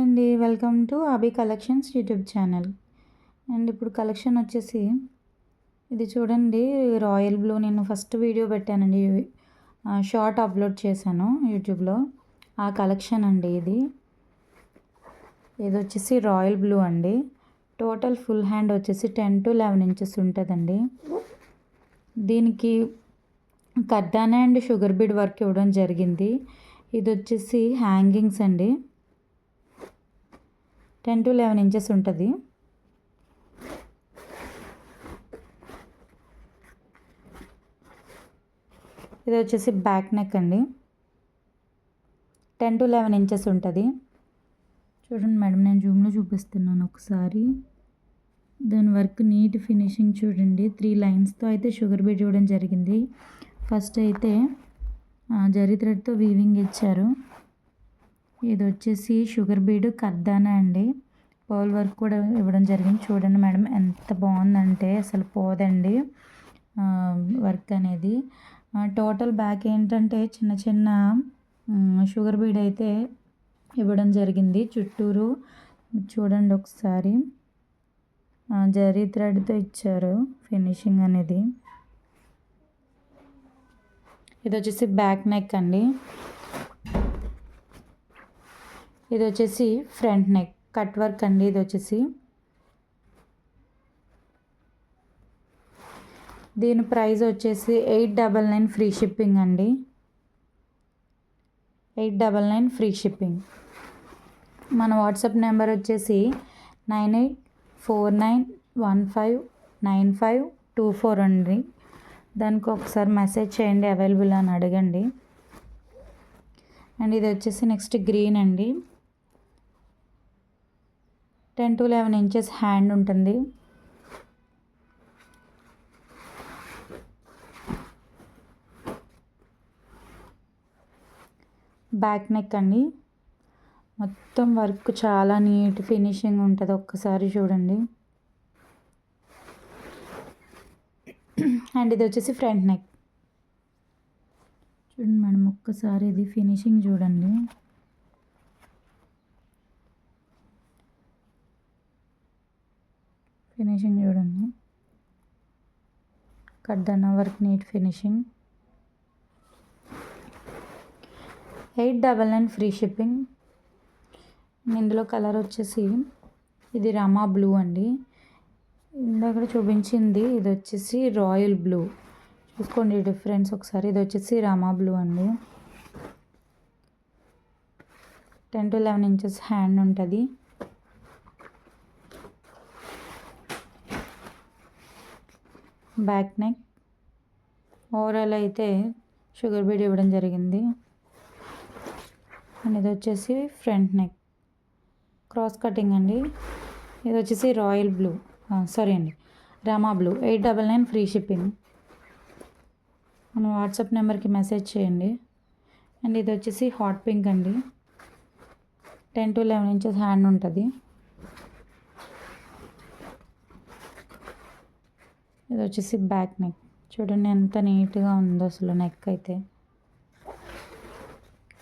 అండి, welcome to Abhi collections YouTube channel. And ఇప్పుడు collection వచ్చేసి ఇది చూడండి, రాయల్ బ్లూ. నేను ఫస్ట్ వీడియో పెట్టానండి, షార్ట్ అప్లోడ్ చేశాను యూట్యూబ్లో. ఆ కలెక్షన్ అండి ఇది. ఇది వచ్చేసి రాయల్ బ్లూ అండి. టోటల్ ఫుల్ హ్యాండ్ వచ్చేసి 10 to 11 ఇంచెస్ ఉంటుందండి. దీనికి కర్దానా అండ్ షుగర్ బీడ్ వర్క్ ఇవ్వడం జరిగింది. ఇది వచ్చేసి హ్యాంగింగ్స్ అండి. 10 to 11 ఇంచెస్ ఉంటుంది. ఇది వచ్చేసి బ్యాక్ నెక్ అండి. 10 to 11 ఇంచెస్ ఉంటుంది. చూడండి మేడం, నేను జూమ్లో చూపిస్తున్నాను ఒకసారి. దాని వర్క్ నీట్ ఫినిషింగ్ చూడండి. 3 లైన్స్తో అయితే షుగర్ బీడ్ ఇవ్వడం జరిగింది. ఫస్ట్ అయితే జరీ థ్రెడ్తో వీవింగ్ ఇచ్చారు. ఇది వచ్చేసి షుగర్ బీడ్ కర్దానా అండి. పర్ల్ వర్క్ కూడా ఇవ్వడం జరిగింది. చూడండి మేడం, ఎంత బాగుందంటే అసలు పోదండి వర్క్ అనేది. టోటల్ బ్యాక్ ఏంటంటే చిన్న చిన్న షుగర్ బీడ్ అయితే ఇవ్వడం జరిగింది చుట్టూరు. చూడండి ఒకసారి, జరీ థ్రెడ్తో ఇచ్చారు ఫినిషింగ్ అనేది. ఇది వచ్చేసి బ్యాక్ నెక్ అండి. ఇది వచ్చేసి ఫ్రంట్ నెక్ కట్ వర్క్ అండి. ఇది వచ్చేసి దీని ప్రైస్ వచ్చేసి 899 ఫ్రీ షిప్పింగ్ అండి. 899 ఫ్రీ షిప్పింగ్. మన వాట్సాప్ నెంబర్ వచ్చేసి 9849159524 అండి. దానికి ఒకసారి మెసేజ్ చేయండి, అవైలబుల్ అని అడగండి. అండ్ ఇది వచ్చేసి నెక్స్ట్ గ్రీన్ అండి. 10 to 11 ఇంచెస్ హ్యాండ్ ఉంటుంది. బ్యాక్ నెక్ అండి. మొత్తం వర్క్ చాలా నీట్ ఫినిషింగ్ ఉంటుంది. ఒక్కసారి చూడండి. అండ్ ఇది వచ్చేసి ఫ్రంట్ నెక్. చూడండి మేడం, ఒక్కసారి ఇది ఫినిషింగ్ చూడండి. ఫినిషింగ్ చూడండి. కర్దానా work neat finishing. 899 free shipping. ఇందులో కలర్ వచ్చేసి ఇది రామా బ్లూ అండి. ఇందాక చూపించింది ఇది వచ్చేసి రాయల్ బ్లూ. చూసుకోండి డిఫరెన్స్ ఒకసారి. ఇది వచ్చేసి రామా బ్లూ అండి. 10 to 11 ఇంచెస్ హ్యాండ్ ఉంటుంది. Back neck. ఓవరాల్ అయితే షుగర్ బీడ్ ఇవ్వడం జరిగింది. అండ్ ఇది వచ్చేసి ఫ్రంట్ నెక్ క్రాస్ కటింగ్ అండి. ఇది వచ్చేసి రాయల్ బ్లూ, సారీ అండి, రామా బ్లూ. 899 free shipping. మన వాట్సాప్ నెంబర్కి మెసేజ్ చేయండి. అండ్ ఇది వచ్చేసి హాట్ పింక్ అండి. 10 to 11 ఇంచెస్ హ్యాండ్ ఉంటుంది. ఇది వచ్చేసి బ్యాక్ నెక్. చూడండి ఎంత నీట్గా ఉందో అసలు నెక్ అయితే.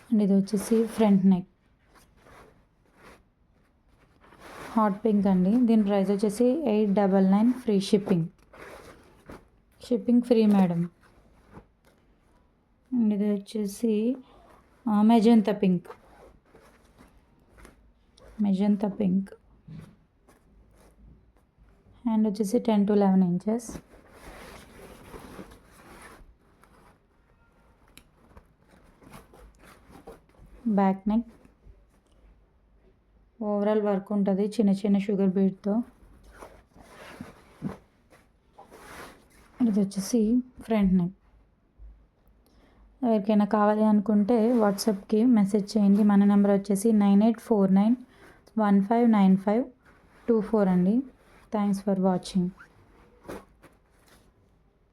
అండ్ ఇది వచ్చేసి ఫ్రంట్ నెక్ హాట్ పింక్ అండి. దీని ప్రైస్ వచ్చేసి 899 free shipping. Shipping free madam. And ఇది వచ్చేసి magenta pink. Magenta pink. Hand వచ్చేసి 10 to 11 inches. Back neck. Overall work ఉంటుంది చిన్న చిన్న షుగర్ బీడ్తో. ఇది వచ్చేసి ఫ్రంట్ నెక్. ఎవరికైనా కావాలి అనుకుంటే వాట్సాప్కి మెసేజ్ చేయండి. మన నెంబర్ వచ్చేసి 9849159524 అండి. Thanks for watching.